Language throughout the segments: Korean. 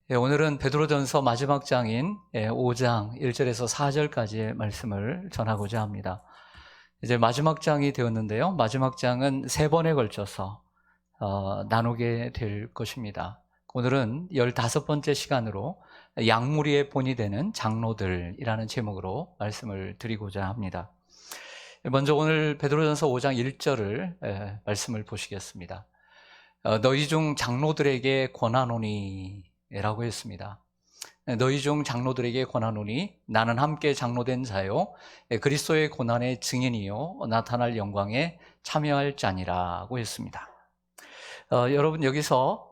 오늘은 베드로전서 마지막 장인 5장 1절에서 4절까지의 말씀을 전하고자 합니다. 이제 마지막 장이 되었는데요. 마지막 장은 세 번에 걸쳐서 나누게 될 것입니다. 오늘은 15번째 시간으로 양무리의 본이 되는 장로들이라는 제목으로 말씀을 드리고자 합니다. 먼저 오늘 베드로전서 5장 1절을 말씀을 보시겠습니다. 너희 중 장로들에게 권하노니 라고 했습니다. 너희 중 장로들에게 권하노니 나는 함께 장로된 자요 그리스도의 고난의 증인이요 나타날 영광에 참여할 자니라고 했습니다. 여러분 여기서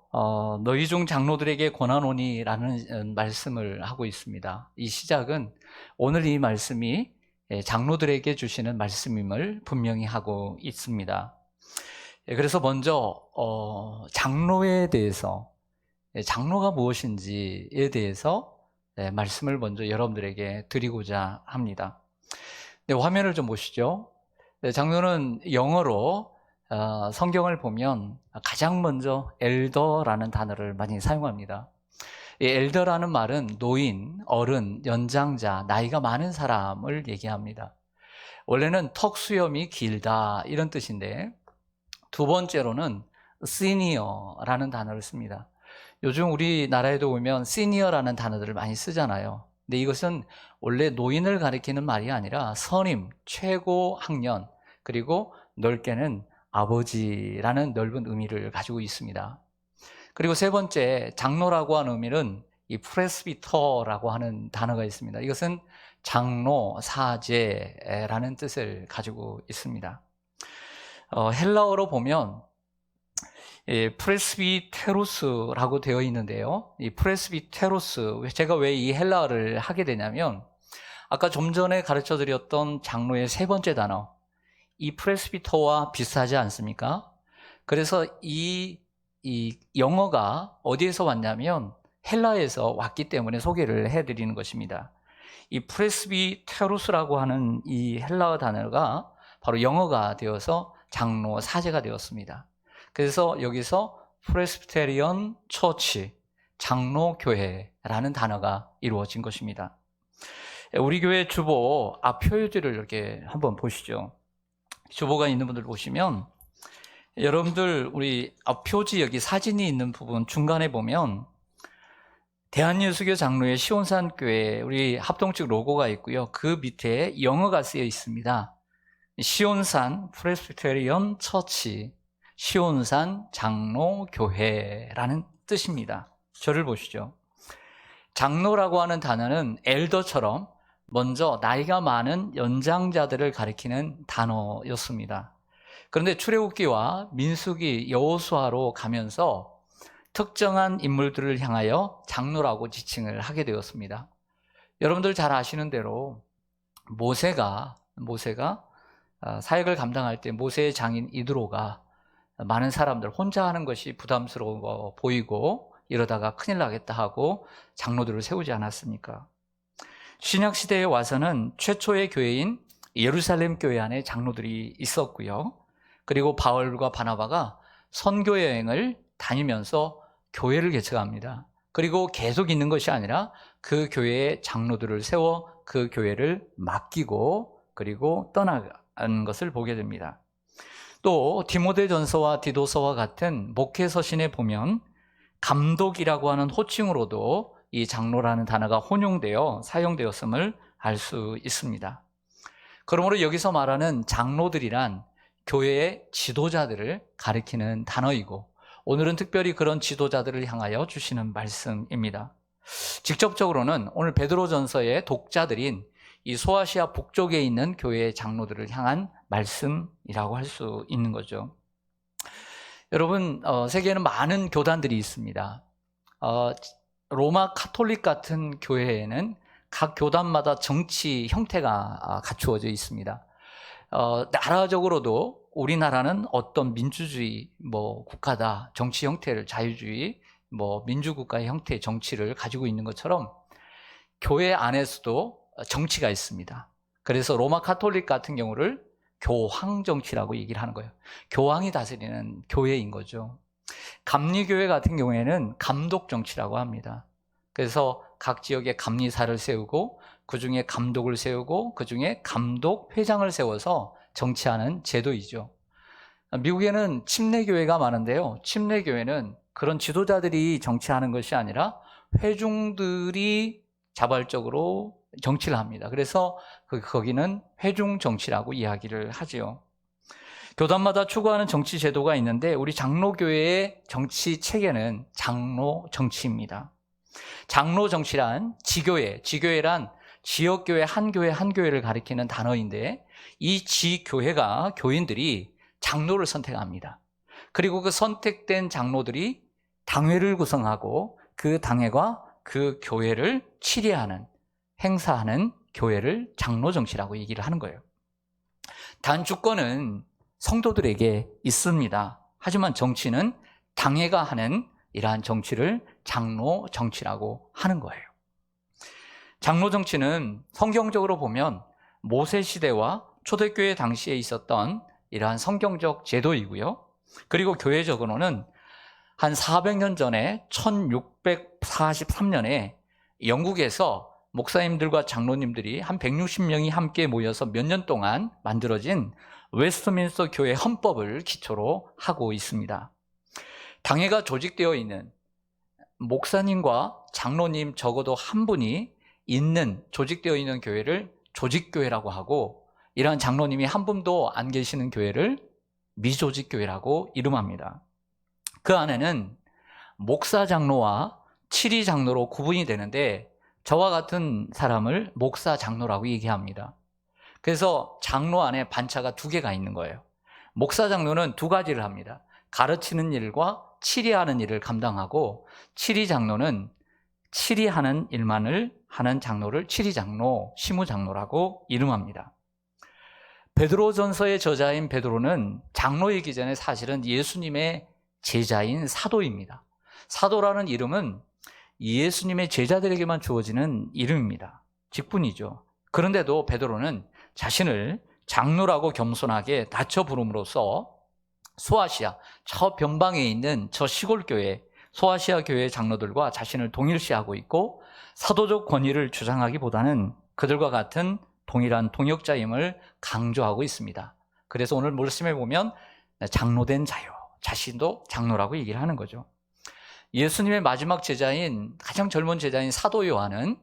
너희 중 장로들에게 권하노니 라는 말씀을 하고 있습니다. 이 시작은 오늘 이 말씀이 장로들에게 주시는 말씀임을 분명히 하고 있습니다. 그래서 먼저 장로에 대해서, 장로가 무엇인지에 대해서 말씀을 먼저 여러분들에게 드리고자 합니다. 화면을 좀 보시죠. 장로는 영어로 성경을 보면 가장 먼저 엘더라는 단어를 많이 사용합니다. 이 엘더라는 말은 노인, 어른, 연장자, 나이가 많은 사람을 얘기합니다. 원래는 턱 수염이 길다 이런 뜻인데, 두 번째로는 시니어라는 단어를 씁니다. 요즘 우리나라에도 보면 시니어라는 단어들을 많이 쓰잖아요. 근데 이것은 원래 노인을 가리키는 말이 아니라 선임, 최고 학년, 그리고 넓게는 아버지라는 넓은 의미를 가지고 있습니다. 그리고 세 번째, 장로라고 하는 의미는 이 프레스비터라고 하는 단어가 있습니다. 이것은 장로, 사제라는 뜻을 가지고 있습니다. 헬라어로 보면 프레스비테로스라고 되어 있는데요. 이 프레스비테로스, 제가 왜 이 헬라어를 하게 되냐면 아까 좀 전에 가르쳐 드렸던 장로의 세 번째 단어, 이 프레스비터와 비슷하지 않습니까? 그래서 이 영어가 어디에서 왔냐면 헬라에서 왔기 때문에 소개를 해드리는 것입니다. 이 프레스비테로스라고 하는 이 헬라어 단어가 바로 영어가 되어서 장로, 사제가 되었습니다. 그래서 여기서 프레스비테리언 처치, 장로교회라는 단어가 이루어진 것입니다. 우리 교회 주보 앞 표지를 이렇게 한번 보시죠. 주보가 있는 분들 보시면, 여러분들 우리 앞 표지 여기 사진이 있는 부분 중간에 보면 대한예수교 장로의 시온산교회 우리 합동측 로고가 있고요. 그 밑에 영어가 쓰여 있습니다. 시온산 프레스비테리언 처치, 시온산 장로교회라는 뜻입니다. 저를 보시죠. 장로라고 하는 단어는 엘더처럼 먼저 나이가 많은 연장자들을 가리키는 단어였습니다. 그런데 출애굽기와 민수기, 여호수아로 가면서 특정한 인물들을 향하여 장로라고 지칭을 하게 되었습니다. 여러분들 잘 아시는 대로 모세가 사역을 감당할 때 모세의 장인 이드로가 많은 사람들 혼자 하는 것이 부담스러워 보이고 이러다가 큰일 나겠다 하고 장로들을 세우지 않았습니까? 신약시대에 와서는 최초의 교회인 예루살렘 교회 안에 장로들이 있었고요. 그리고 바울과 바나바가 선교 여행을 다니면서 교회를 개척합니다. 그리고 계속 있는 것이 아니라 그 교회에 장로들을 세워 그 교회를 맡기고 그리고 떠나간 것을 보게 됩니다. 또 디모데전서와 디도서와 같은 목회 서신에 보면 감독이라고 하는 호칭으로도 이 장로라는 단어가 혼용되어 사용되었음을 알 수 있습니다. 그러므로 여기서 말하는 장로들이란 교회의 지도자들을 가리키는 단어이고, 오늘은 특별히 그런 지도자들을 향하여 주시는 말씀입니다. 직접적으로는 오늘 베드로전서의 독자들인 이 소아시아 북쪽에 있는 교회의 장로들을 향한 말씀이라고 할 수 있는 거죠. 여러분, 세계에는 많은 교단들이 있습니다. 로마 카톨릭 같은 교회에는 각 교단마다 정치 형태가 갖추어져 있습니다. 나라적으로도 우리나라는 어떤 민주주의 국가다, 정치 형태를 자유주의, 민주국가의 형태의 정치를 가지고 있는 것처럼 교회 안에서도 정치가 있습니다. 그래서 로마 카톨릭 같은 경우를 교황 정치라고 얘기를 하는 거예요. 교황이 다스리는 교회인 거죠. 감리교회 같은 경우에는 감독 정치라고 합니다. 그래서 각 지역에 감리사를 세우고 그중에 감독을 세우고 그중에 감독회장을 세워서 정치하는 제도이죠. 미국에는 침례교회가 많은데요. 침례교회는 그런 지도자들이 정치하는 것이 아니라 회중들이 자발적으로 정치를 합니다. 그래서 거기는 회중 정치라고 이야기를 하지요. 교단마다 추구하는 정치 제도가 있는데 우리 장로교회의 정치 체계는 장로 정치입니다. 장로 정치란 지교회란 지역교회 한 교회를 가리키는 단어인데 이 지교회가 교인들이 장로를 선택합니다. 그리고 그 선택된 장로들이 당회를 구성하고 그 당회가 그 교회를 치리하는, 행사하는 교회를 장로 정치라고 얘기를 하는 거예요. 단 주권은 성도들에게 있습니다. 하지만 정치는 당회가 하는 이러한 정치를 장로 정치라고 하는 거예요. 장로 정치는 성경적으로 보면 모세 시대와 초대교회 당시에 있었던 이러한 성경적 제도이고요. 그리고 교회적으로는 한 400년 전에 1643년에 영국에서 목사님들과 장로님들이 한 160명이 함께 모여서 몇 년 동안 만들어진 웨스트민스터 교회 헌법을 기초로 하고 있습니다. 당회가 조직되어 있는 목사님과 장로님 적어도 한 분이 있는 조직되어 있는 교회를 조직교회라고 하고 이러한 장로님이 한 분도 안 계시는 교회를 미조직교회라고 이름합니다. 그 안에는 목사 장로와 치리 장로로 구분이 되는데 저와 같은 사람을 목사 장로라고 얘기합니다. 그래서 장로 안에 반차가 두 개가 있는 거예요. 목사 장로는 두 가지를 합니다. 가르치는 일과 치리하는 일을 감당하고 치리 장로는 치리하는 일만을 하는 장로를 치리 장로, 시무 장로라고 이름합니다. 베드로전서의 저자인 베드로는 장로이기 전에 사실은 예수님의 제자인 사도입니다. 사도라는 이름은 예수님의 제자들에게만 주어지는 이름입니다. 직분이죠. 그런데도 베드로는 자신을 장로라고 겸손하게 낮춰 부름으로써 소아시아, 저 변방에 있는 저 시골교회, 소아시아 교회 장로들과 자신을 동일시하고 있고 사도적 권위를 주장하기보다는 그들과 같은 동일한 동역자임을 강조하고 있습니다. 그래서 오늘 말씀에 보면 장로된 자요, 자신도 장로라고 얘기를 하는 거죠. 예수님의 마지막 제자인, 가장 젊은 제자인 사도 요한은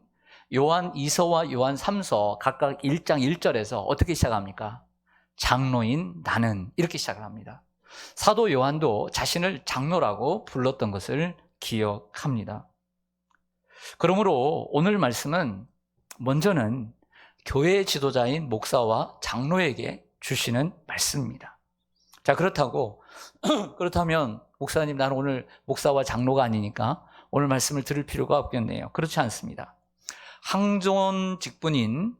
요한 2서와 요한 3서 각각 1장 1절에서 어떻게 시작합니까? 장로인 나는, 이렇게 시작을 합니다. 사도 요한도 자신을 장로라고 불렀던 것을 기억합니다. 그러므로 오늘 말씀은 먼저는 교회의 지도자인 목사와 장로에게 주시는 말씀입니다. 자, 그렇다면 목사님, 나는 오늘 목사와 장로가 아니니까 오늘 말씀을 들을 필요가 없겠네요. 그렇지 않습니다. 항존 직분인,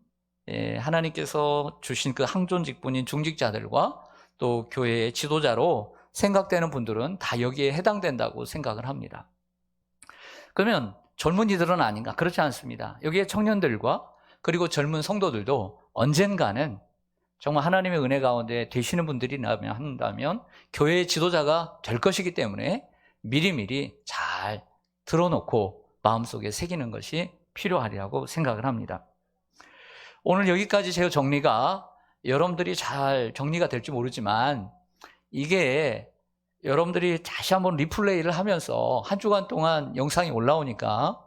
하나님께서 주신 그 항존 직분인 중직자들과 또 교회의 지도자로 생각되는 분들은 다 여기에 해당된다고 생각을 합니다. 그러면 젊은이들은 아닌가? 그렇지 않습니다. 여기에 청년들과 그리고 젊은 성도들도 언젠가는 정말 하나님의 은혜 가운데 되시는 분들이라면 한다면 교회의 지도자가 될 것이기 때문에 미리미리 잘 들어놓고 마음속에 새기는 것이 필요하리라고 생각을 합니다. 오늘 여기까지 제 정리가 여러분들이 잘 정리가 될지 모르지만 이게 여러분들이 다시 한번 리플레이를 하면서 한 주간 동안 영상이 올라오니까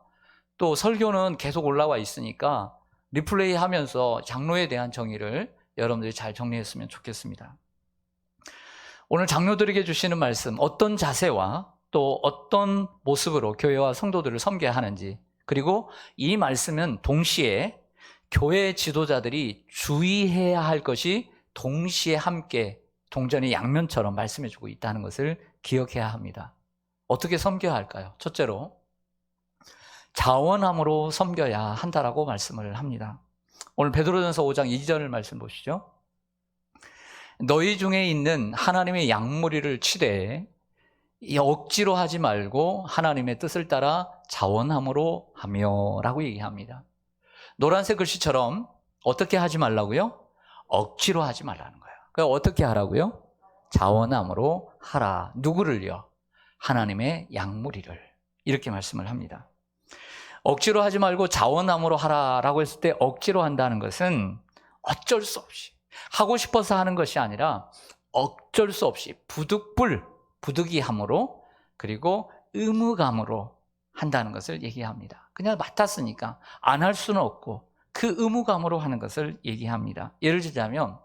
또 설교는 계속 올라와 있으니까 리플레이 하면서 장로에 대한 정의를 여러분들이 잘 정리했으면 좋겠습니다. 오늘 장로들에게 주시는 말씀, 어떤 자세와 또 어떤 모습으로 교회와 성도들을 섬겨야 하는지, 그리고 이 말씀은 동시에 교회 지도자들이 주의해야 할 것이 동시에 함께 동전의 양면처럼 말씀해주고 있다는 것을 기억해야 합니다. 어떻게 섬겨야 할까요? 첫째로 자원함으로 섬겨야 한다라고 말씀을 합니다. 오늘 베드로전서 5장 2절 말씀 보시죠. 너희 중에 있는 하나님의 양무리를 치되 억지로 하지 말고 하나님의 뜻을 따라 자원함으로 하며 라고 얘기합니다. 노란색 글씨처럼 어떻게 하지 말라고요? 억지로 하지 말라는 거예요. 그러니까 어떻게 하라고요? 자원함으로 하라. 누구를요? 하나님의 양무리를. 이렇게 말씀을 합니다. 억지로 하지 말고 자원함으로 하라라고 했을 때 억지로 한다는 것은 어쩔 수 없이 하고 싶어서 하는 것이 아니라 어쩔 수 없이 부득이함으로 그리고 의무감으로 한다는 것을 얘기합니다. 그냥 맡았으니까 안 할 수는 없고 그 의무감으로 하는 것을 얘기합니다. 예를 들자면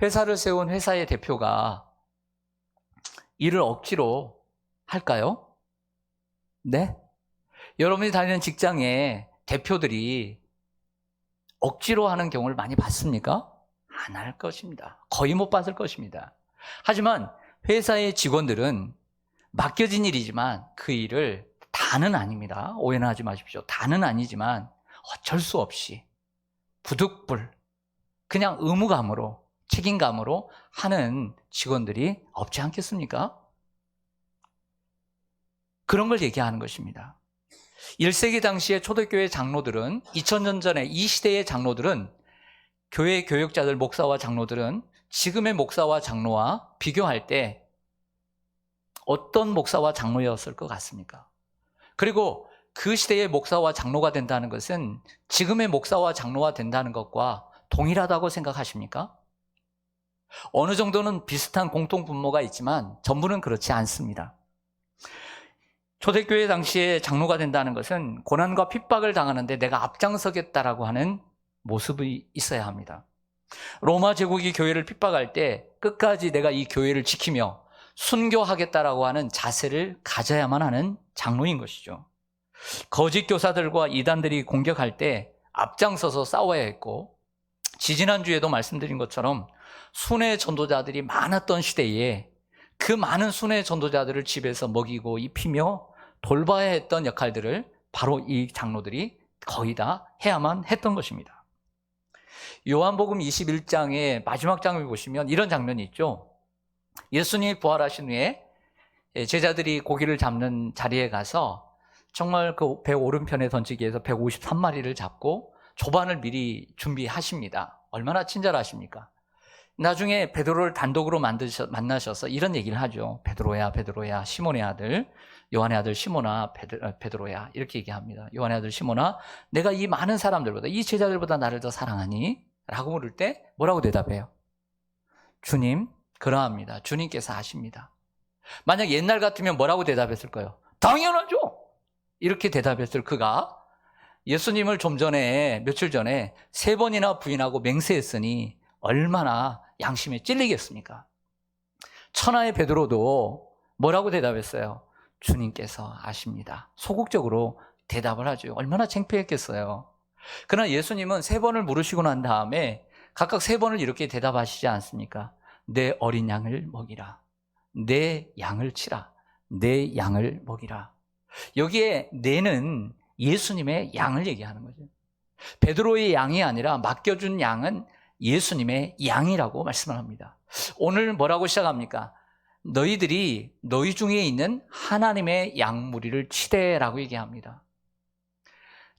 회사를 세운 회사의 대표가 일을 억지로 할까요? 네? 여러분이 다니는 직장에 대표들이 억지로 하는 경우를 많이 봤습니까? 안 할 것입니다. 거의 못 봤을 것입니다. 하지만 회사의 직원들은 맡겨진 일이지만 그 일을 다는 아닙니다. 오해는 하지 마십시오. 다는 아니지만 어쩔 수 없이 부득불 그냥 의무감으로 책임감으로 하는 직원들이 없지 않겠습니까? 그런 걸 얘기하는 것입니다. 1세기 당시의 초대교회 장로들은 2000년 전에 이 시대의 장로들은 교회 교육자들 목사와 장로들은 지금의 목사와 장로와 비교할 때 어떤 목사와 장로였을 것 같습니까? 그리고 그 시대의 목사와 장로가 된다는 것은 지금의 목사와 장로가 된다는 것과 동일하다고 생각하십니까? 어느 정도는 비슷한 공통분모가 있지만 전부는 그렇지 않습니다. 초대교회 당시에 장로가 된다는 것은 고난과 핍박을 당하는데 내가 앞장서겠다라고 하는 모습이 있어야 합니다. 로마 제국이 교회를 핍박할 때 끝까지 내가 이 교회를 지키며 순교하겠다라고 하는 자세를 가져야만 하는 장로인 것이죠. 거짓 교사들과 이단들이 공격할 때 앞장서서 싸워야 했고, 지지난주에도 말씀드린 것처럼 순회 전도자들이 많았던 시대에 그 많은 순회 전도자들을 집에서 먹이고 입히며 돌봐야 했던 역할들을 바로 이 장로들이 거의 다 해야만 했던 것입니다. 요한복음 21장의 마지막 장을 보시면 이런 장면이 있죠. 예수님이 부활하신 후에 제자들이 고기를 잡는 자리에 가서 정말 그 배 오른편에 던지기 위해서 153마리를 잡고 조반을 미리 준비하십니다. 얼마나 친절하십니까? 나중에 베드로를 단독으로 만나셔서 이런 얘기를 하죠. 베드로야, 베드로야, 시몬의 아들, 요한의 아들 시몬아, 베드로야, 이렇게 얘기합니다. 요한의 아들 시몬아, 내가 이 많은 사람들보다, 이 제자들보다 나를 더 사랑하니? 라고 물을 때 뭐라고 대답해요? 주님, 그러합니다. 주님께서 아십니다. 만약 옛날 같으면 뭐라고 대답했을 거예요? 당연하죠. 이렇게 대답했을 그가 예수님을 좀 전에, 며칠 전에 3번이나 부인하고 맹세했으니 얼마나 양심에 찔리겠습니까? 천하의 베드로도 뭐라고 대답했어요? 주님께서 아십니다. 소극적으로 대답을 하죠. 얼마나 창피했겠어요. 그러나 예수님은 3번을 물으시고 난 다음에 각각 3번을 이렇게 대답하시지 않습니까? 내 어린 양을 먹이라. 내 양을 치라. 내 양을 먹이라. 여기에 내는 예수님의 양을 얘기하는 거죠. 베드로의 양이 아니라 맡겨준 양은 예수님의 양이라고 말씀을 합니다. 오늘 뭐라고 시작합니까? 너희들이 너희 중에 있는 하나님의 양무리를 치되라고 얘기합니다.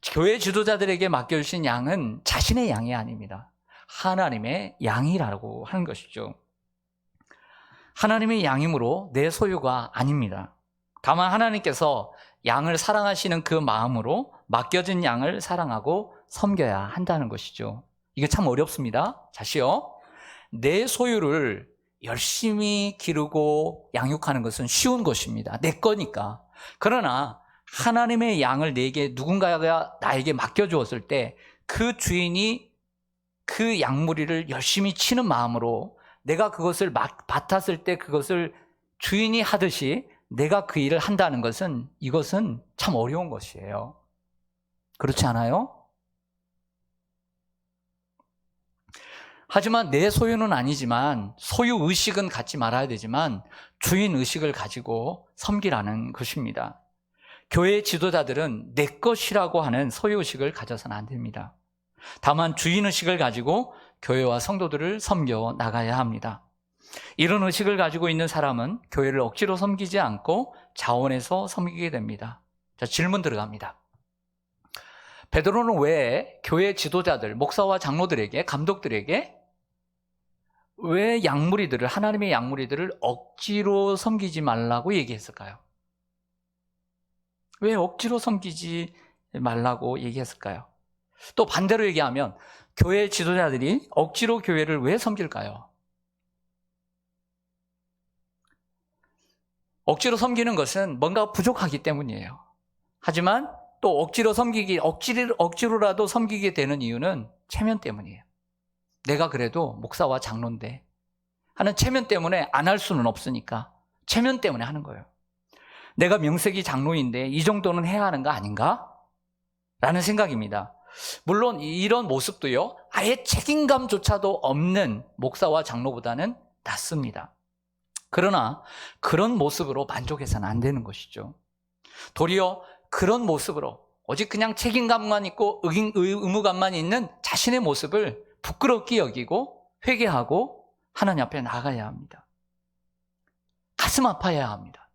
교회 지도자들에게 맡겨주신 양은 자신의 양이 아닙니다. 하나님의 양이라고 하는 것이죠. 하나님의 양이므로 내 소유가 아닙니다. 다만 하나님께서 양을 사랑하시는 그 마음으로 맡겨진 양을 사랑하고 섬겨야 한다는 것이죠. 이게 참 어렵습니다. 다시요. 내 소유를 열심히 기르고 양육하는 것은 쉬운 것입니다. 내 거니까. 그러나 하나님의 양을 누군가가 나에게 맡겨주었을 때 그 주인이 그 양무리를 열심히 치는 마음으로 내가 그것을 맡았을 때 그것을 주인이 하듯이 내가 그 일을 한다는 것은 이것은 참 어려운 것이에요. 그렇지 않아요? 하지만 내 소유는 아니지만 소유의식은 갖지 말아야 되지만 주인의식을 가지고 섬기라는 것입니다. 교회 지도자들은 내 것이라고 하는 소유의식을 가져서는 안 됩니다. 다만 주인의식을 가지고 교회와 성도들을 섬겨 나가야 합니다. 이런 의식을 가지고 있는 사람은 교회를 억지로 섬기지 않고 자원해서 섬기게 됩니다. 자, 질문 들어갑니다. 베드로는 왜 교회 지도자들, 목사와 장로들에게, 감독들에게 왜 하나님의 양무리들을 억지로 섬기지 말라고 얘기했을까요? 왜 억지로 섬기지 말라고 얘기했을까요? 또 반대로 얘기하면 교회 지도자들이 억지로 교회를 왜 섬길까요? 억지로 섬기는 것은 뭔가 부족하기 때문이에요. 하지만 또 억지로라도 섬기게 되는 이유는 체면 때문이에요. 내가 그래도 목사와 장로인데 하는 체면 때문에 안 할 수는 없으니까 체면 때문에 하는 거예요. 내가 명색이 장로인데 이 정도는 해야 하는 거 아닌가? 라는 생각입니다. 물론 이런 모습도요, 아예 책임감조차도 없는 목사와 장로보다는 낫습니다. 그러나 그런 모습으로 만족해서는 안 되는 것이죠. 도리어 그런 모습으로 오직 그냥 책임감만 있고 의무감만 있는 자신의 모습을 부끄럽게 여기고 회개하고 하나님 앞에 나가야 합니다. 가슴 아파야 합니다.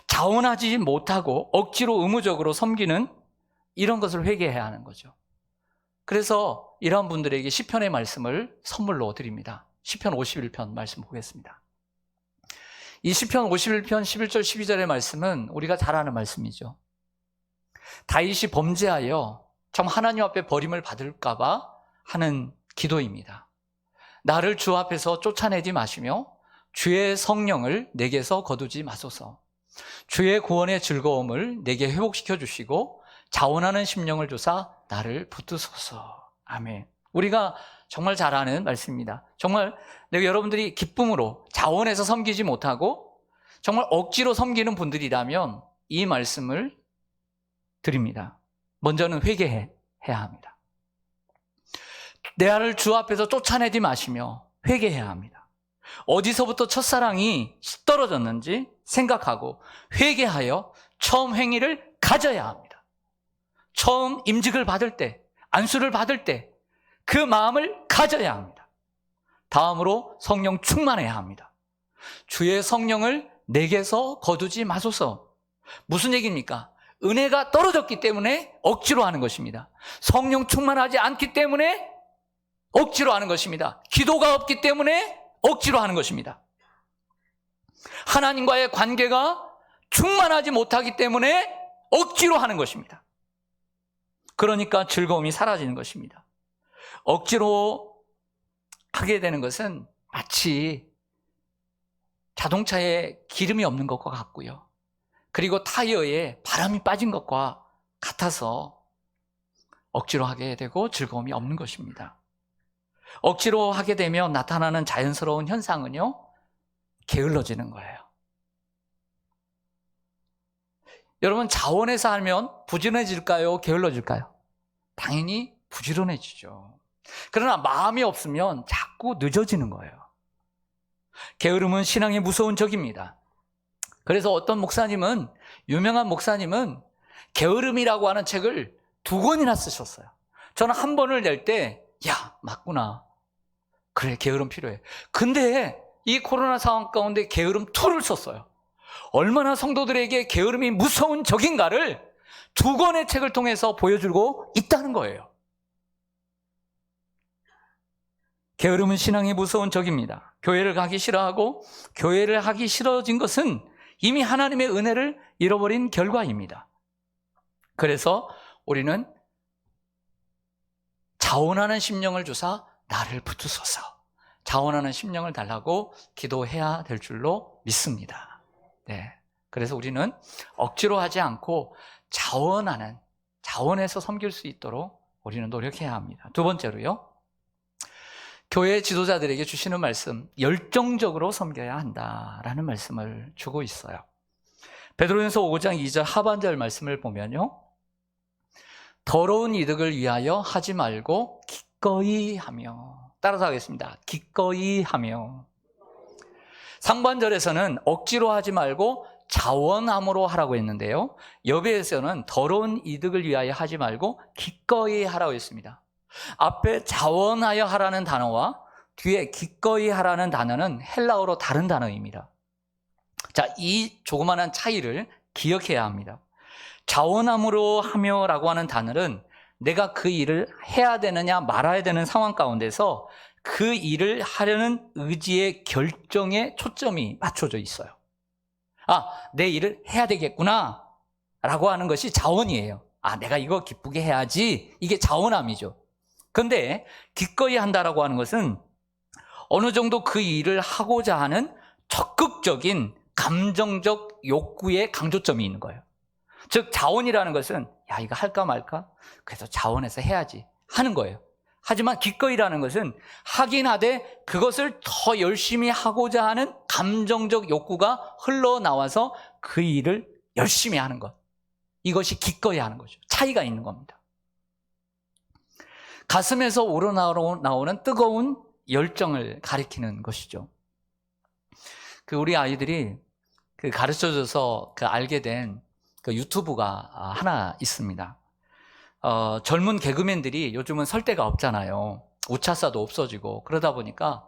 자원하지 못하고 억지로 의무적으로 섬기는 이런 것을 회개해야 하는 거죠. 그래서 이러한 분들에게 시편의 말씀을 선물로 드립니다. 시편 51편 말씀 보겠습니다. 이 시편 51편 11절 12절의 말씀은 우리가 잘 아는 말씀이죠. 다윗이 범죄하여 정말 하나님 앞에 버림을 받을까 봐 하는 기도입니다. 나를 주 앞에서 쫓아내지 마시며 주의 성령을 내게서 거두지 마소서. 주의 구원의 즐거움을 내게 회복시켜 주시고 자원하는 심령을 주사 나를 붙드소서. 아멘. 우리가 정말 잘 아는 말씀입니다. 정말 내가 여러분들이 기쁨으로 자원해서 섬기지 못하고 정말 억지로 섬기는 분들이라면 이 말씀을 드립니다. 먼저는 회개해야 합니다. 내 아를 주 앞에서 쫓아내지 마시며 회개해야 합니다. 어디서부터 첫사랑이 떨어졌는지 생각하고 회개하여 처음 행위를 가져야 합니다. 처음 임직을 받을 때, 안수를 받을 때 그 마음을 가져야 합니다. 다음으로 성령 충만해야 합니다. 주의 성령을 내게서 거두지 마소서. 무슨 얘기입니까? 은혜가 떨어졌기 때문에 억지로 하는 것입니다. 성령 충만하지 않기 때문에 억지로 하는 것입니다. 기도가 없기 때문에 억지로 하는 것입니다. 하나님과의 관계가 충만하지 못하기 때문에 억지로 하는 것입니다. 그러니까 즐거움이 사라지는 것입니다. 억지로 하게 되는 것은 마치 자동차에 기름이 없는 것과 같고요. 그리고 타이어에 바람이 빠진 것과 같아서 억지로 하게 되고 즐거움이 없는 것입니다. 억지로 하게 되면 나타나는 자연스러운 현상은요, 게을러지는 거예요. 여러분, 자원해서 하면 부지런해질까요? 게을러질까요? 당연히 부지런해지죠. 그러나 마음이 없으면 자꾸 늦어지는 거예요. 게으름은 신앙의 무서운 적입니다. 그래서 어떤 목사님은, 유명한 목사님은 게으름이라고 하는 책을 2권이나 쓰셨어요. 저는 한 번을 낼 때, 야, 맞구나. 그래, 게으름 필요해. 근데 이 코로나 상황 가운데 게으름 2를 썼어요. 얼마나 성도들에게 게으름이 무서운 적인가를 2권의 책을 통해서 보여주고 있다는 거예요. 게으름은 신앙의 무서운 적입니다. 교회를 가기 싫어하고 교회를 하기 싫어진 것은 이미 하나님의 은혜를 잃어버린 결과입니다. 그래서 우리는 자원하는 심령을 주사 나를 붙으소서, 자원하는 심령을 달라고 기도해야 될 줄로 믿습니다. 네. 그래서 우리는 억지로 하지 않고 자원해서 섬길 수 있도록 우리는 노력해야 합니다. 2번째로요, 교회 지도자들에게 주시는 말씀, 열정적으로 섬겨야 한다라는 말씀을 주고 있어요. 베드로전서 5장 2절 하반절 말씀을 보면요, 더러운 이득을 위하여 하지 말고 기꺼이 하며, 따라서 하겠습니다. 기꺼이 하며. 상반절에서는 억지로 하지 말고 자원함으로 하라고 했는데요, 여배에서는 더러운 이득을 위하여 하지 말고 기꺼이 하라고 했습니다. 앞에 자원하여 하라는 단어와 뒤에 기꺼이 하라는 단어는 헬라어로 다른 단어입니다. 자, 이 조그마한 차이를 기억해야 합니다. 자원함으로 하며라고 하는 단어는 내가 그 일을 해야 되느냐 말아야 되는 상황 가운데서 그 일을 하려는 의지의 결정에 초점이 맞춰져 있어요. 아, 내 일을 해야 되겠구나 라고 하는 것이 자원이에요. 아, 내가 이거 기쁘게 해야지. 이게 자원함이죠. 그런데 기꺼이 한다라고 하는 것은 어느 정도 그 일을 하고자 하는 적극적인 감정적 욕구의 강조점이 있는 거예요. 즉 자원이라는 것은 야, 이거 할까 말까? 그래서 자원해서 해야지 하는 거예요. 하지만 기꺼이라는 것은 하긴 하되 그것을 더 열심히 하고자 하는 감정적 욕구가 흘러나와서 그 일을 열심히 하는 것. 이것이 기꺼이 하는 거죠. 차이가 있는 겁니다. 가슴에서 우러나오는 뜨거운 열정을 가리키는 것이죠. 우리 아이들이 가르쳐줘서 알게 된 유튜브가 하나 있습니다. 젊은 개그맨들이 요즘은 설 데가 없잖아요. 우차사도 없어지고 그러다 보니까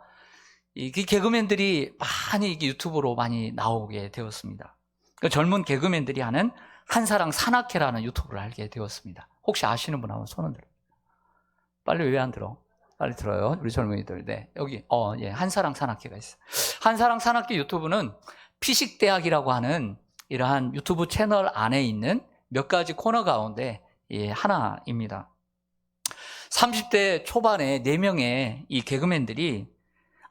이 개그맨들이 많이 유튜브로 많이 나오게 되었습니다. 젊은 개그맨들이 하는 한사랑 산악회라는 유튜브를 알게 되었습니다. 혹시 아시는 분 한번 손을 들어요. 빨리 왜 안 들어? 빨리 들어요. 우리 젊은이들. 네. 여기, 예. 한사랑 산악회가 있어요. 한사랑 산악회 유튜브는 피식대학이라고 하는 이러한 유튜브 채널 안에 있는 몇 가지 코너 가운데 하나입니다. 30대 초반에 4명의 이 개그맨들이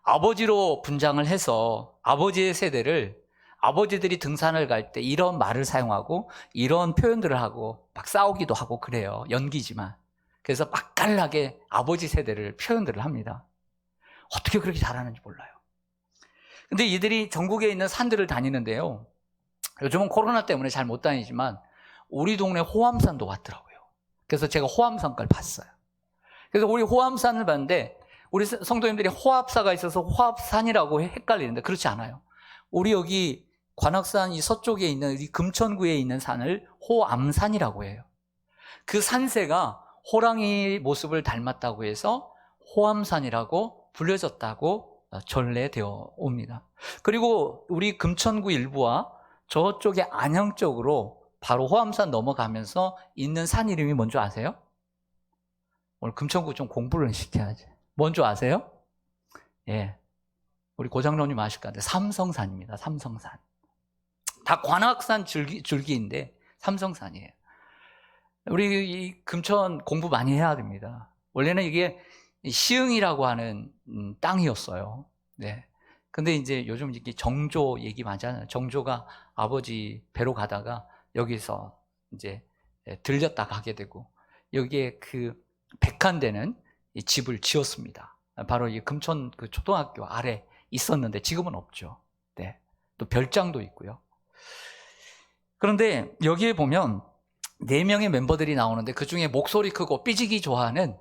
아버지로 분장을 해서 아버지의 세대를 아버지들이 등산을 갈 때 이런 말을 사용하고 이런 표현들을 하고 막 싸우기도 하고 그래요. 연기지만. 그래서 맛깔나게 아버지 세대를 표현들을 합니다. 어떻게 그렇게 잘하는지 몰라요. 근데 이들이 전국에 있는 산들을 다니는데요. 요즘은 코로나 때문에 잘 못 다니지만 우리 동네 호암산도 왔더라고요. 그래서 제가 호암산까지 봤어요. 그래서 우리 호암산을 봤는데 우리 성도님들이 호합사가 있어서 호합산이라고 헷갈리는데 그렇지 않아요. 우리 여기 관악산 이 서쪽에 있는 이 금천구에 있는 산을 호암산이라고 해요. 그 산세가 호랑이 모습을 닮았다고 해서 호암산이라고 불려졌다고 전래되어 옵니다. 그리고 우리 금천구 일부와 저쪽에 안양 쪽으로 바로 호암산 넘어가면서 있는 산 이름이 뭔지 아세요? 오늘 금천구 좀 공부를 시켜야지. 뭔지 아세요? 예, 우리 고장로님 아실 것 같아요. 삼성산입니다. 삼성산. 다 관악산 줄기인데 삼성산이에요. 우리 이 금천 공부 많이 해야 됩니다. 원래는 이게 시흥이라고 하는 땅이었어요. 네. 근데 이제 요즘 이게 정조 얘기 많잖아요. 정조가 아버지 배로 가다가 여기서 이제 들렸다 가게 되고 여기에 백한되는 집을 지었습니다. 바로 이 금천 초등학교 아래 있었는데 지금은 없죠. 네. 또 별장도 있고요. 그런데 여기에 보면 4명의 멤버들이 나오는데 그 중에 목소리 크고 삐지기 좋아하는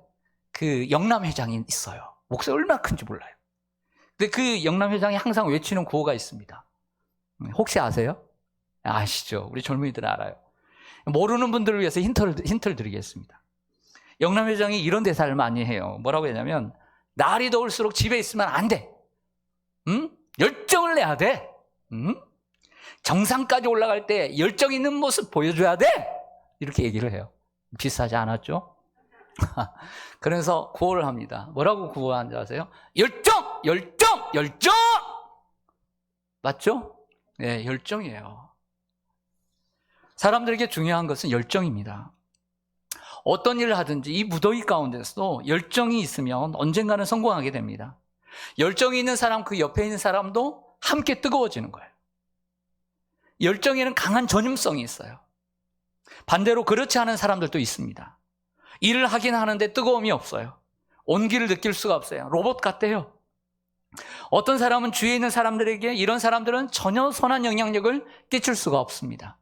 영남 회장이 있어요. 목소리 얼마나 큰지 몰라요. 근데 그 영남 회장이 항상 외치는 구호가 있습니다. 혹시 아세요? 아시죠? 우리 젊은이들은 알아요. 모르는 분들을 위해서 힌트를 드리겠습니다. 영남 회장이 이런 대사를 많이 해요. 뭐라고 하냐면 날이 더울수록 집에 있으면 안 돼. 열정을 내야 돼. 정상까지 올라갈 때 열정 있는 모습 보여줘야 돼. 이렇게 얘기를 해요. 비슷하지 않았죠? 그래서 구호를 합니다. 뭐라고 구호하는지 아세요? 열정! 열정! 열정! 맞죠? 네, 열정이에요. 사람들에게 중요한 것은 열정입니다. 어떤 일을 하든지 이 무더위 가운데서도 열정이 있으면 언젠가는 성공하게 됩니다. 열정이 있는 사람, 그 옆에 있는 사람도 함께 뜨거워지는 거예요. 열정에는 강한 전임성이 있어요. 반대로 그렇지 않은 사람들도 있습니다. 일을 하긴 하는데 뜨거움이 없어요. 온기를 느낄 수가 없어요. 로봇 같대요. 어떤 사람은 주위에 있는 사람들에게 이런 사람들은 전혀 선한 영향력을 끼칠 수가 없습니다.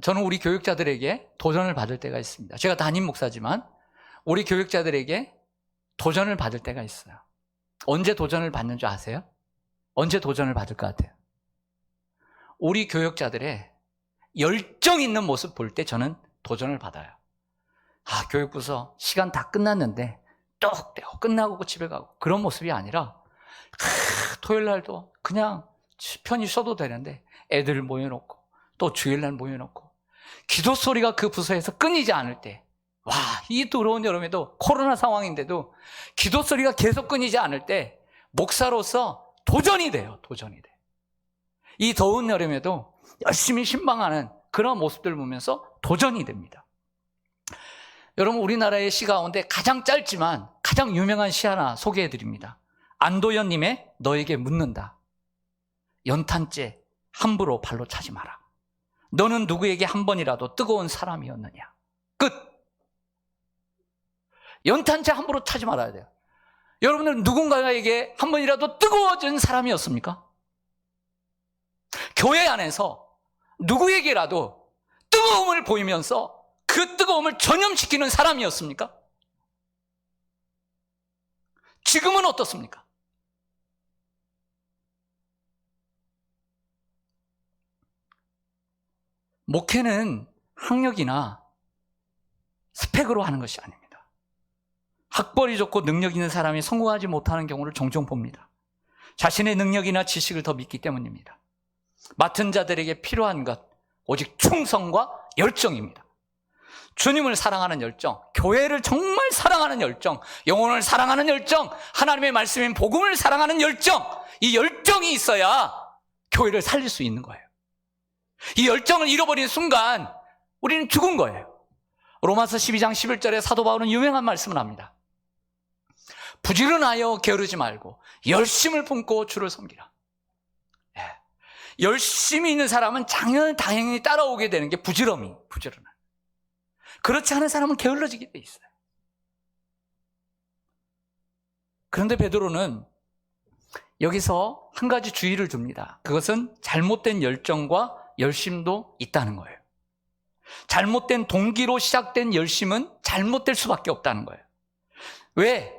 저는 우리 교육자들에게 도전을 받을 때가 있습니다. 제가 담임 목사지만 우리 교육자들에게 도전을 받을 때가 있어요. 언제 도전을 받는 줄 아세요? 언제 도전을 받을 것 같아요? 우리 교육자들의 열정 있는 모습 볼 때 저는 도전을 받아요. 교육부서 시간 다 끝났는데 똑 떼고 끝나고 집에 가고 그런 모습이 아니라 토요일 날도 그냥 편히 쉬어도 되는데 애들 모여놓고 또 주일날 모여놓고 기도 소리가 그 부서에서 끊이지 않을 때, 이 더러운 여름에도 코로나 상황인데도 기도 소리가 계속 끊이지 않을 때 목사로서 도전이 돼요. 도전이 돼. 이 더운 여름에도 열심히 신방하는 그런 모습들을 보면서 도전이 됩니다. 여러분, 우리나라의 시 가운데 가장 짧지만 가장 유명한 시 하나 소개해드립니다. 안도현님의 너에게 묻는다. 연탄재 함부로 발로 차지 마라. 너는 누구에게 한 번이라도 뜨거운 사람이었느냐. 끝. 연탄재 함부로 차지 말아야 돼요. 여러분들은 누군가에게 한 번이라도 뜨거워진 사람이었습니까? 교회 안에서 누구에게라도 뜨거움을 보이면서 그 뜨거움을 전염시키는 사람이었습니까? 지금은 어떻습니까? 목회는 학력이나 스펙으로 하는 것이 아닙니다. 학벌이 좋고 능력 있는 사람이 성공하지 못하는 경우를 종종 봅니다. 자신의 능력이나 지식을 더 믿기 때문입니다. 맡은 자들에게 필요한 것, 오직 충성과 열정입니다. 주님을 사랑하는 열정, 교회를 정말 사랑하는 열정, 영혼을 사랑하는 열정, 하나님의 말씀인 복음을 사랑하는 열정, 이 열정이 있어야 교회를 살릴 수 있는 거예요. 이 열정을 잃어버린 순간 우리는 죽은 거예요. 로마서 12장 11절에 사도 바울은 유명한 말씀을 합니다. 부지런하여 게으르지 말고 열심을 품고 주를 섬기라. 열심히 있는 사람은 당연히 따라오게 되는 게 부지런한. 그렇지 않은 사람은 게을러지게 돼 있어요. 그런데 베드로는 여기서 한 가지 주의를 줍니다. 그것은 잘못된 열정과 열심도 있다는 거예요. 잘못된 동기로 시작된 열심은 잘못될 수밖에 없다는 거예요. 왜?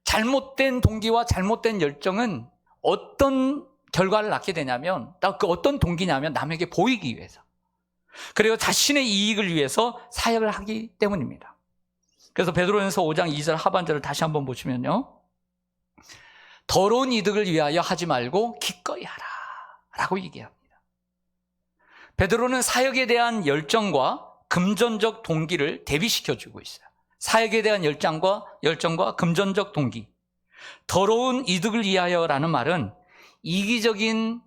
잘못된 동기와 잘못된 열정은 어떤 결과를 낳게 되냐면, 그 어떤 동기냐면 남에게 보이기 위해서, 그리고 자신의 이익을 위해서 사역을 하기 때문입니다. 그래서 베드로전서 5장 2절 하반절을 다시 한번 보시면요, 더러운 이득을 위하여 하지 말고 기꺼이 하라 라고 얘기합니다. 베드로는 사역에 대한 열정과 금전적 동기를 대비시켜주고 있어요. 사역에 대한 열정과 금전적 동기. 더러운 이득을 위하여라는 말은 이기적인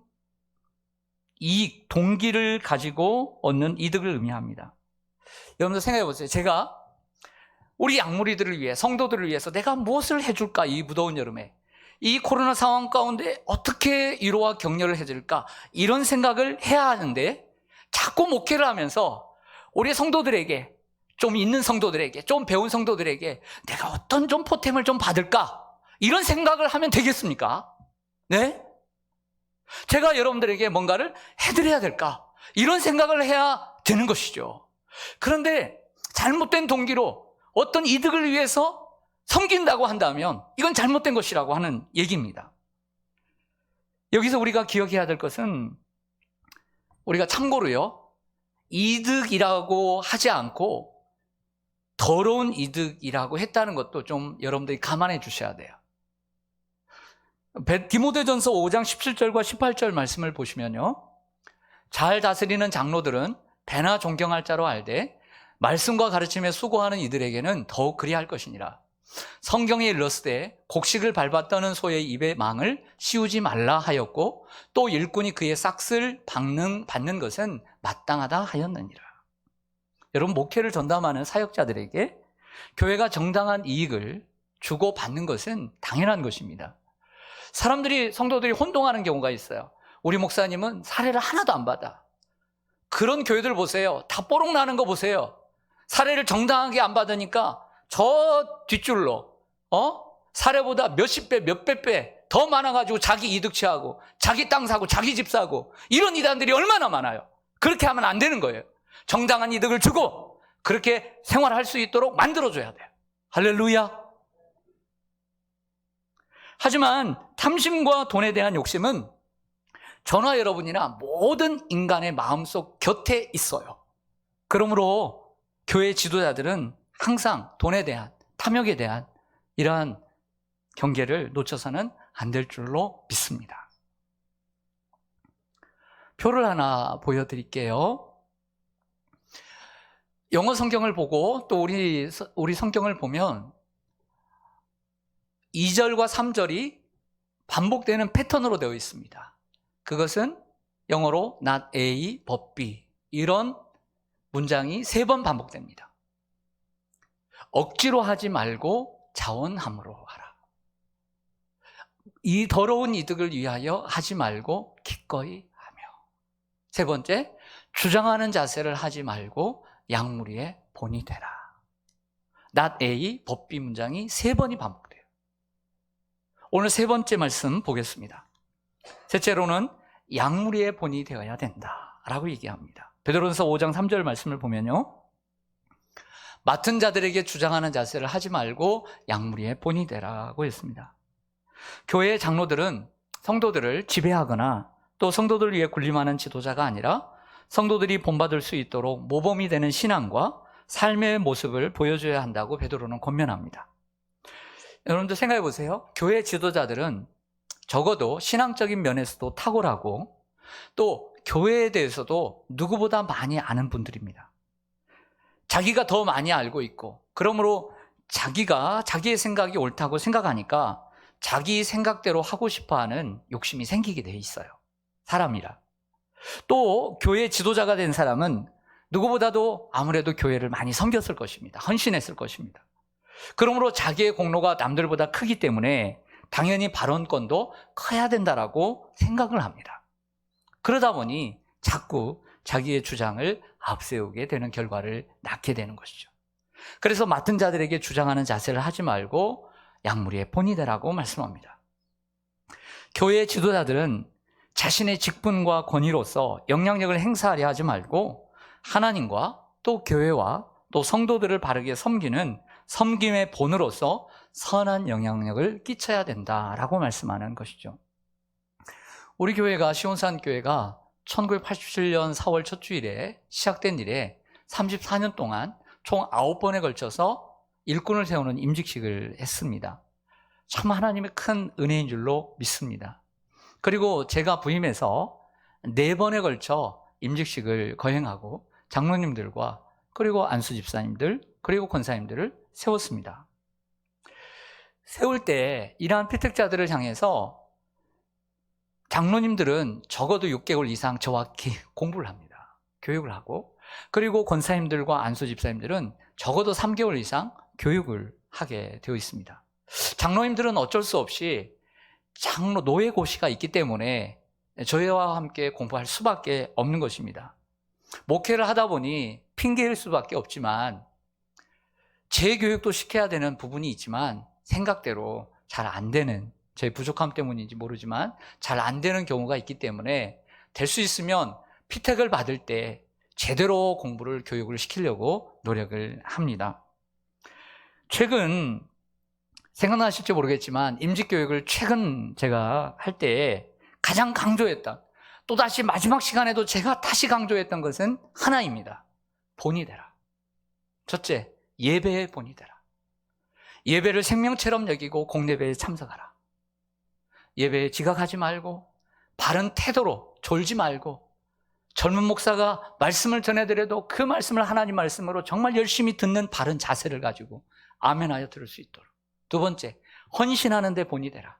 이익, 동기를 가지고 얻는 이득을 의미합니다. 여러분들 생각해 보세요. 제가 우리 약무리들을 위해, 성도들을 위해서 내가 무엇을 해줄까? 이 무더운 여름에, 이 코로나 상황 가운데 어떻게 위로와 격려를 해줄까? 이런 생각을 해야 하는데 자꾸 목회를 하면서 우리 성도들에게, 좀 있는 성도들에게, 좀 배운 성도들에게 내가 어떤 좀 보탬을 좀 받을까? 이런 생각을 하면 되겠습니까? 네? 제가 여러분들에게 뭔가를 해드려야 될까? 이런 생각을 해야 되는 것이죠. 그런데 잘못된 동기로 어떤 이득을 위해서 섬긴다고 한다면 이건 잘못된 것이라고 하는 얘기입니다. 여기서 우리가 기억해야 될 것은, 우리가 참고로요, 이득이라고 하지 않고 더러운 이득이라고 했다는 것도 좀 여러분들이 감안해 주셔야 돼요. 디모데전서 5장 17절과 18절 말씀을 보시면요, 잘 다스리는 장로들은 배나 존경할 자로 알되 말씀과 가르침에 수고하는 이들에게는 더욱 그리할 것이니라. 성경에 일렀으되 곡식을 밟았다는 소의 입에 망을 씌우지 말라 하였고, 또 일꾼이 그의 싹을 받는 것은 마땅하다 하였느니라. 여러분, 목회를 전담하는 사역자들에게 교회가 정당한 이익을 주고 받는 것은 당연한 것입니다. 성도들이 혼동하는 경우가 있어요. 우리 목사님은 사례를 하나도 안 받아. 그런 교회들 보세요. 다 뽀록 나는 거 보세요. 사례를 정당하게 안 받으니까 저 뒷줄로 사례보다 몇십 배, 몇백 배 더 많아가지고 자기 이득 취하고 자기 땅 사고 자기 집 사고, 이런 이단들이 얼마나 많아요. 그렇게 하면 안 되는 거예요. 정당한 이득을 주고 그렇게 생활할 수 있도록 만들어줘야 돼요. 할렐루야. 하지만 탐심과 돈에 대한 욕심은 저나 여러분이나 모든 인간의 마음속 곁에 있어요. 그러므로 교회 지도자들은 항상 돈에 대한, 탐욕에 대한 이러한 경계를 놓쳐서는 안 될 줄로 믿습니다. 표를 하나 보여드릴게요. 영어 성경을 보고 또 우리 성경을 보면 2절과 3절이 반복되는 패턴으로 되어 있습니다. 그것은 영어로 not A but B, 이런 문장이 3번 반복됩니다. 억지로 하지 말고 자원함으로 하라. 이 더러운 이득을 위하여 하지 말고 기꺼이 하며. 3번째, 주장하는 자세를 하지 말고 양무리의 본이 되라. not A but B 문장이 3번이 반복돼요. 오늘 3번째 말씀 보겠습니다. 셋째로는 양무리의 본이 되어야 된다라고 얘기합니다. 베드로전서 5장 3절 말씀을 보면요, 맡은 자들에게 주장하는 자세를 하지 말고 양무리의 본이 되라고 했습니다. 교회의 장로들은 성도들을 지배하거나 또 성도들을 위해 군림하는 지도자가 아니라 성도들이 본받을 수 있도록 모범이 되는 신앙과 삶의 모습을 보여줘야 한다고 베드로는 권면합니다. 여러분들 생각해 보세요. 교회 지도자들은 적어도 신앙적인 면에서도 탁월하고 또 교회에 대해서도 누구보다 많이 아는 분들입니다. 자기가 더 많이 알고 있고, 그러므로 자기가 자기의 생각이 옳다고 생각하니까 자기 생각대로 하고 싶어하는 욕심이 생기게 돼 있어요. 사람이라. 또 교회 지도자가 된 사람은 누구보다도 아무래도 교회를 많이 섬겼을 것입니다. 헌신했을 것입니다. 그러므로 자기의 공로가 남들보다 크기 때문에 당연히 발언권도 커야 된다라고 생각을 합니다. 그러다 보니 자꾸 자기의 주장을 앞세우게 되는 결과를 낳게 되는 것이죠. 그래서 맡은 자들에게 주장하는 자세를 하지 말고 양무리의 본이 되라고 말씀합니다. 교회 지도자들은 자신의 직분과 권위로서 영향력을 행사하려 하지 말고 하나님과 또 교회와 또 성도들을 바르게 섬기는 섬김의 본으로서 선한 영향력을 끼쳐야 된다라고 말씀하는 것이죠. 우리 교회가 시온산 교회가 1987년 4월 첫 주일에 시작된 이래 34년 동안 총 9번에 걸쳐서 일꾼을 세우는 임직식을 했습니다. 참 하나님의 큰 은혜인 줄로 믿습니다. 그리고 제가 부임해서 4번에 걸쳐 임직식을 거행하고 장로님들과 그리고 안수 집사님들 그리고 권사님들을 세웠습니다. 세울 때 이러한 피택자들을 향해서 장로님들은 적어도 6개월 이상 저와 공부를 합니다. 교육을 하고, 그리고 권사님들과 안수 집사님들은 적어도 3개월 이상 교육을 하게 되어 있습니다. 장로님들은 어쩔 수 없이 장로 노예고시가 있기 때문에 저희와 함께 공부할 수밖에 없는 것입니다. 목회를 하다 보니 핑계일 수밖에 없지만 재교육도 시켜야 되는 부분이 있지만 생각대로 잘 안 되는, 제 부족함 때문인지 모르지만 잘 안 되는 경우가 있기 때문에 될 수 있으면 피택을 받을 때 제대로 공부를 교육을 시키려고 노력을 합니다. 최근 생각나실지 모르겠지만 임직교육을 최근 제가 할 때 가장 강조했던, 또다시 마지막 시간에도 제가 다시 강조했던 것은 하나입니다. 본이 되라. 첫째, 예배의 본이 되라. 예배를 생명처럼 여기고 공예배에 참석하라. 예배에 지각하지 말고 바른 태도로 졸지 말고, 젊은 목사가 말씀을 전해드려도 그 말씀을 하나님 말씀으로 정말 열심히 듣는 바른 자세를 가지고 아멘하여 들을 수 있도록. 2번째, 헌신하는 데 본이 되라.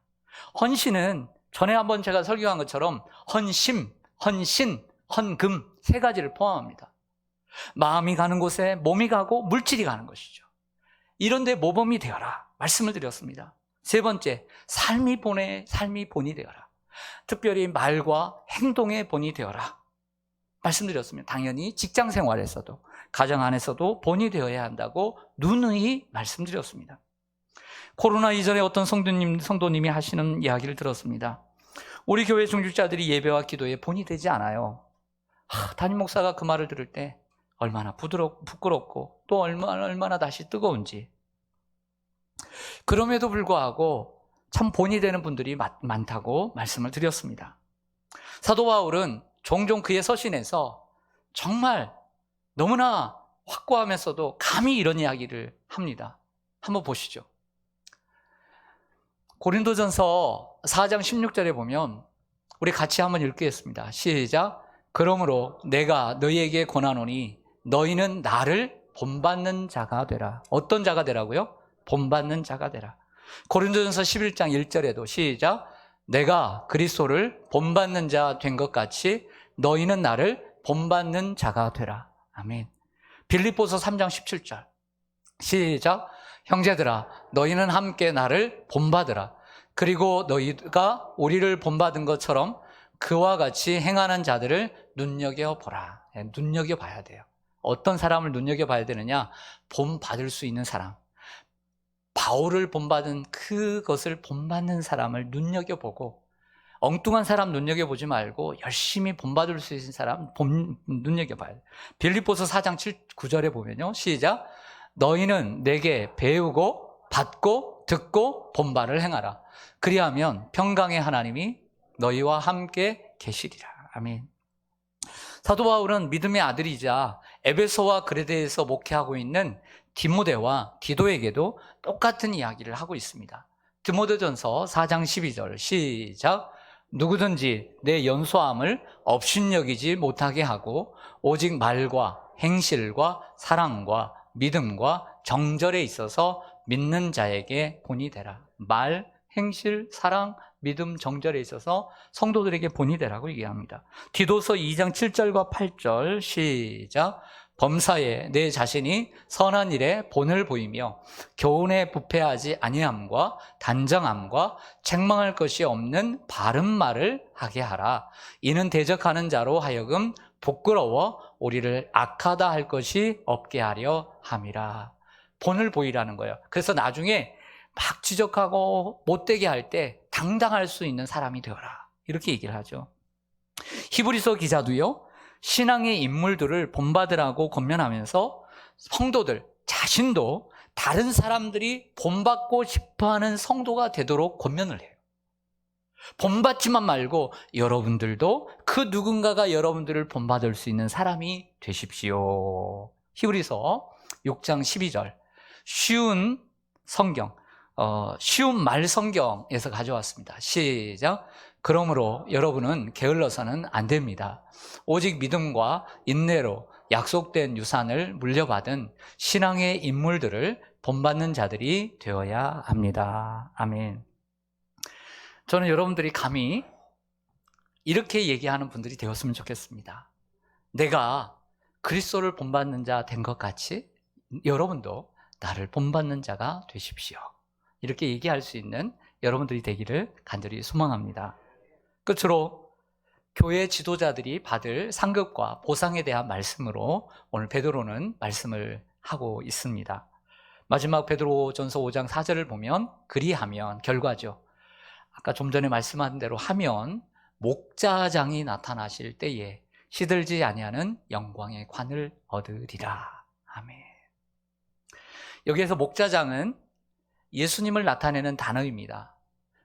헌신은 전에 한번 제가 설교한 것처럼 헌심, 헌신, 헌금 3가지를 포함합니다. 마음이 가는 곳에 몸이 가고 물질이 가는 것이죠. 이런 데 모범이 되어라 말씀을 드렸습니다. 3번째, 삶이 본이 되어라. 특별히 말과 행동의 본이 되어라 말씀드렸습니다. 당연히 직장 생활에서도 가정 안에서도 본이 되어야 한다고 누누이 말씀드렸습니다. 코로나 이전에 어떤 성도님이 하시는 이야기를 들었습니다. 우리 교회 중직자들이 예배와 기도에 본이 되지 않아요. 담임 목사가 그 말을 들을 때 얼마나 부끄럽고 또 얼마나 다시 뜨거운지. 그럼에도 불구하고 참 본이 되는 분들이 많다고 말씀을 드렸습니다. 사도 바울은 종종 그의 서신에서 정말 너무나 확고하면서도 감히 이런 이야기를 합니다. 한번 보시죠. 고린도전서 4장 16절에 보면 우리 같이 한번 읽겠습니다. 시작. 그러므로 내가 너희에게 권하노니 너희는 나를 본받는 자가 되라. 어떤 자가 되라고요? 본받는 자가 되라. 고린도전서 11장 1절에도 시작. 내가 그리스도를 본받는 자 된 것 같이 너희는 나를 본받는 자가 되라. 아멘. 빌립보서 3장 17절 시작. 형제들아 너희는 함께 나를 본받으라. 그리고 너희가 우리를 본받은 것처럼 그와 같이 행하는 자들을 눈여겨보라. 눈여겨봐야 돼요. 어떤 사람을 눈여겨봐야 되느냐? 본받을 수 있는 사람. 바울을 본받은 그것을 본받는 사람을 눈여겨보고, 엉뚱한 사람 눈여겨보지 말고 열심히 본받을 수 있는 사람 눈여겨봐야 돼요. 빌립보서 4장 9절에 보면요, 시작. 너희는 내게 배우고 받고 듣고 본바를 행하라. 그리하면 평강의 하나님이 너희와 함께 계시리라. 아멘. 사도 바울은 믿음의 아들이자 에베소와 그레데에서 목회하고 있는 디모데와 디도에게도 똑같은 이야기를 하고 있습니다. 디모데전서 4장 12절 시작. 누구든지 내 연소함을 업신여기지 못하게 하고 오직 말과 행실과 사랑과 믿음과 정절에 있어서 믿는 자에게 본이 되라. 말, 행실, 사랑, 믿음, 정절에 있어서 성도들에게 본이 되라고 얘기합니다. 디도서 2장 7절과 8절 시작. 범사에 내 자신이 선한 일에 본을 보이며 교훈에 부패하지 아니함과 단정함과 책망할 것이 없는 바른 말을 하게 하라. 이는 대적하는 자로 하여금 부끄러워 우리를 악하다 할 것이 없게 하려 함이라. 본을 보이라는 거예요. 그래서 나중에 막 지적하고 못되게 할 때 당당할 수 있는 사람이 되어라. 이렇게 얘기를 하죠. 히브리서 기자도요, 신앙의 인물들을 본받으라고 권면하면서 성도들 자신도 다른 사람들이 본받고 싶어하는 성도가 되도록 권면을 해요. 본받지만 말고 여러분들도 그 누군가가 여러분들을 본받을 수 있는 사람이 되십시오. 히브리서 6장 12절 쉬운 성경, 쉬운 말 성경에서 가져왔습니다. 시작. 그러므로 여러분은 게을러서는 안 됩니다. 오직 믿음과 인내로 약속된 유산을 물려받은 신앙의 인물들을 본받는 자들이 되어야 합니다. 아멘. 저는 여러분들이 감히 이렇게 얘기하는 분들이 되었으면 좋겠습니다. 내가 그리스도를 본받는 자 된 것 같이 여러분도 나를 본받는 자가 되십시오. 이렇게 얘기할 수 있는 여러분들이 되기를 간절히 소망합니다. 끝으로 교회 지도자들이 받을 상급과 보상에 대한 말씀으로 오늘 베드로는 말씀을 하고 있습니다. 마지막 베드로전서 5장 4절을 보면 그리하면 결과죠. 아까 좀 전에 말씀한 대로 하면 목자장이 나타나실 때에 시들지 아니하는 영광의 관을 얻으리라. 아멘. 여기에서 목자장은 예수님을 나타내는 단어입니다.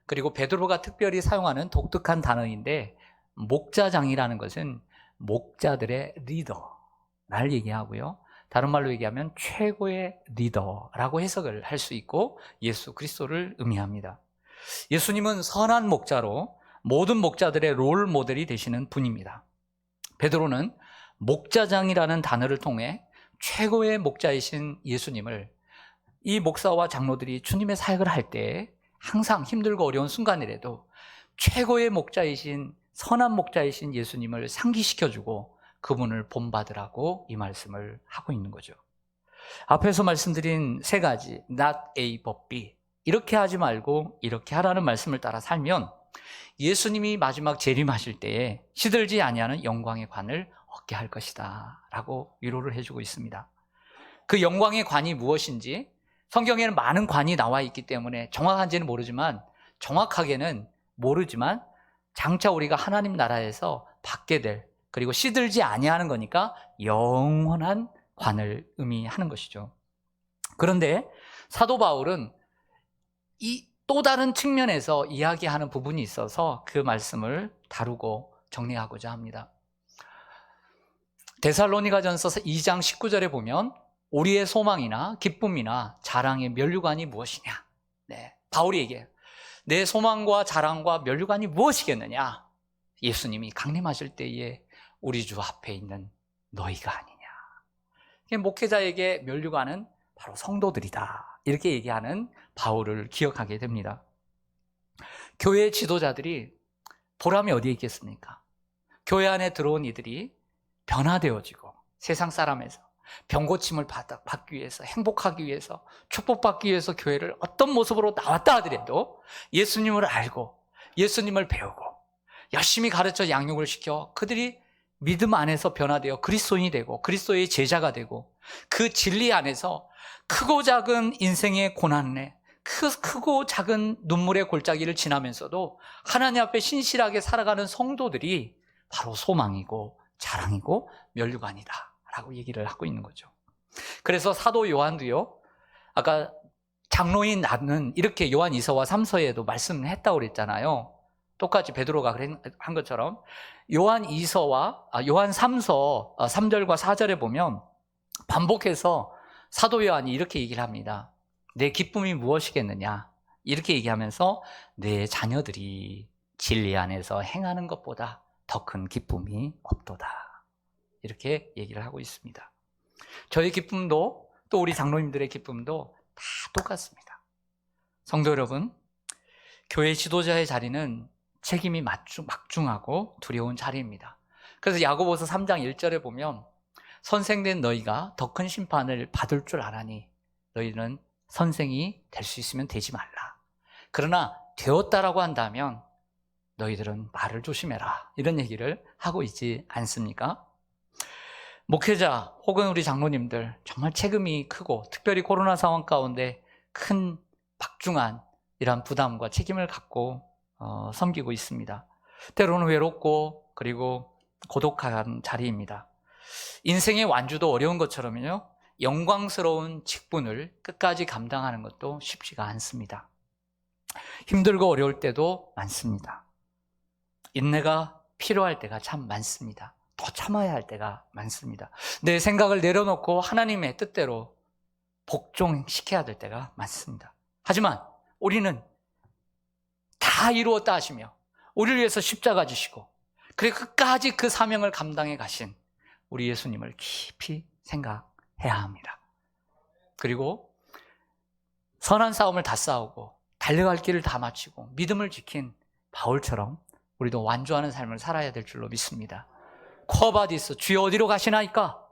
그리고 베드로가 특별히 사용하는 독특한 단어인데, 목자장이라는 것은 목자들의 리더를 얘기하고요. 다른 말로 얘기하면 최고의 리더라고 해석을 할 수 있고 예수 그리스도를 의미합니다. 예수님은 선한 목자로 모든 목자들의 롤 모델이 되시는 분입니다. 베드로는 목자장이라는 단어를 통해 최고의 목자이신 예수님을, 이 목사와 장로들이 주님의 사역을 할 때 항상 힘들고 어려운 순간이라도 최고의 목자이신, 선한 목자이신 예수님을 상기시켜주고 그분을 본받으라고 이 말씀을 하고 있는 거죠. 앞에서 말씀드린 세 가지, not A but B, 이렇게 하지 말고 이렇게 하라는 말씀을 따라 살면 예수님이 마지막 재림하실 때에 시들지 아니하는 영광의 관을 얻게 할 것이다 라고 위로를 해주고 있습니다. 그 영광의 관이 무엇인지 성경에는 많은 관이 나와 있기 때문에 정확한지는 모르지만, 장차 우리가 하나님 나라에서 받게 될, 그리고 시들지 아니하는 거니까 영원한 관을 의미하는 것이죠. 그런데 사도 바울은 이 또 다른 측면에서 이야기하는 부분이 있어서 그 말씀을 다루고 정리하고자 합니다. 데살로니가전서 2장 19절에 보면 우리의 소망이나 기쁨이나 자랑의 면류관이 무엇이냐? 네, 바울이 얘기해요. 내 소망과 자랑과 면류관이 무엇이겠느냐? 예수님이 강림하실 때에 우리 주 앞에 있는 너희가 아니냐. 목회자에게 면류관은 바로 성도들이다. 이렇게 얘기하는 바울을 기억하게 됩니다. 교회 지도자들이 보람이 어디에 있겠습니까? 교회 안에 들어온 이들이 변화되어지고 세상 사람에서 병고침을 받기 위해서, 행복하기 위해서, 축복받기 위해서 교회를 어떤 모습으로 나왔다 하더라도 예수님을 알고 예수님을 배우고 열심히 가르쳐 양육을 시켜 그들이 믿음 안에서 변화되어 그리스도인이 되고 그리스도의 제자가 되고 그 진리 안에서 크고 작은 인생의 고난에 크고 작은 눈물의 골짜기를 지나면서도 하나님 앞에 신실하게 살아가는 성도들이 바로 소망이고 자랑이고 면류관이다 라고 얘기를 하고 있는 거죠. 그래서 사도 요한도요, 아까 장로인 나는 이렇게 요한 2서와 3서에도 말씀을 했다고 그랬잖아요. 똑같이 베드로가 한 것처럼 요한 3서 3절과 4절에 보면 반복해서 사도 요한이 이렇게 얘기를 합니다. 내 기쁨이 무엇이겠느냐, 이렇게 얘기하면서 내 자녀들이 진리 안에서 행하는 것보다 더 큰 기쁨이 없도다, 이렇게 얘기를 하고 있습니다. 저의 기쁨도 또 우리 장로님들의 기쁨도 다 똑같습니다. 성도 여러분, 교회 지도자의 자리는 책임이 막중하고 두려운 자리입니다. 그래서 야고보서 3장 1절에 보면 선생된 너희가 더 큰 심판을 받을 줄 아나니 너희는 선생이 될 수 있으면 되지 말라. 그러나 되었다라고 한다면 너희들은 말을 조심해라, 이런 얘기를 하고 있지 않습니까? 목회자 혹은 우리 장로님들 정말 책임이 크고 특별히 코로나 상황 가운데 큰 막중한 이런 부담과 책임을 갖고 섬기고 있습니다. 때로는 외롭고 그리고 고독한 자리입니다. 인생의 완주도 어려운 것처럼요, 영광스러운 직분을 끝까지 감당하는 것도 쉽지가 않습니다. 힘들고 어려울 때도 많습니다. 인내가 필요할 때가 참 많습니다. 더 참아야 할 때가 많습니다. 내 생각을 내려놓고 하나님의 뜻대로 복종시켜야 될 때가 많습니다. 하지만 우리는 다 이루었다 하시며 우리를 위해서 십자가 지시고 그리고 끝까지 그 사명을 감당해 가신 우리 예수님을 깊이 생각해야 합니다. 그리고 선한 싸움을 다 싸우고 달려갈 길을 다 마치고 믿음을 지킨 바울처럼 우리도 완주하는 삶을 살아야 될 줄로 믿습니다. 쿼바디스, 주여 어디로 가시나이까?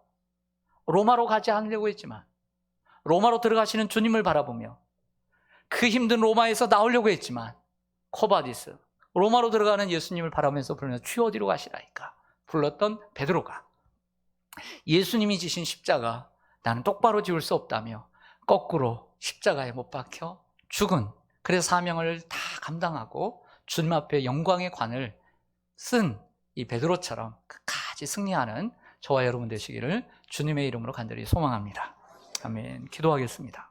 로마로 가지 않으려고 했지만 로마로 들어가시는 주님을 바라보며 그 힘든 로마에서 나오려고 했지만 쿼바디스, 로마로 들어가는 예수님을 바라면서 부르면서 주여 어디로 가시나이까 불렀던 베드로가 예수님이 지신 십자가 나는 똑바로 지울 수 없다며 거꾸로 십자가에 못 박혀 죽은, 그래서 사명을 다 감당하고 주님 앞에 영광의 관을 쓴 이 베드로처럼 끝까지 승리하는 저와 여러분 되시기를 주님의 이름으로 간절히 소망합니다. 아멘. 기도하겠습니다.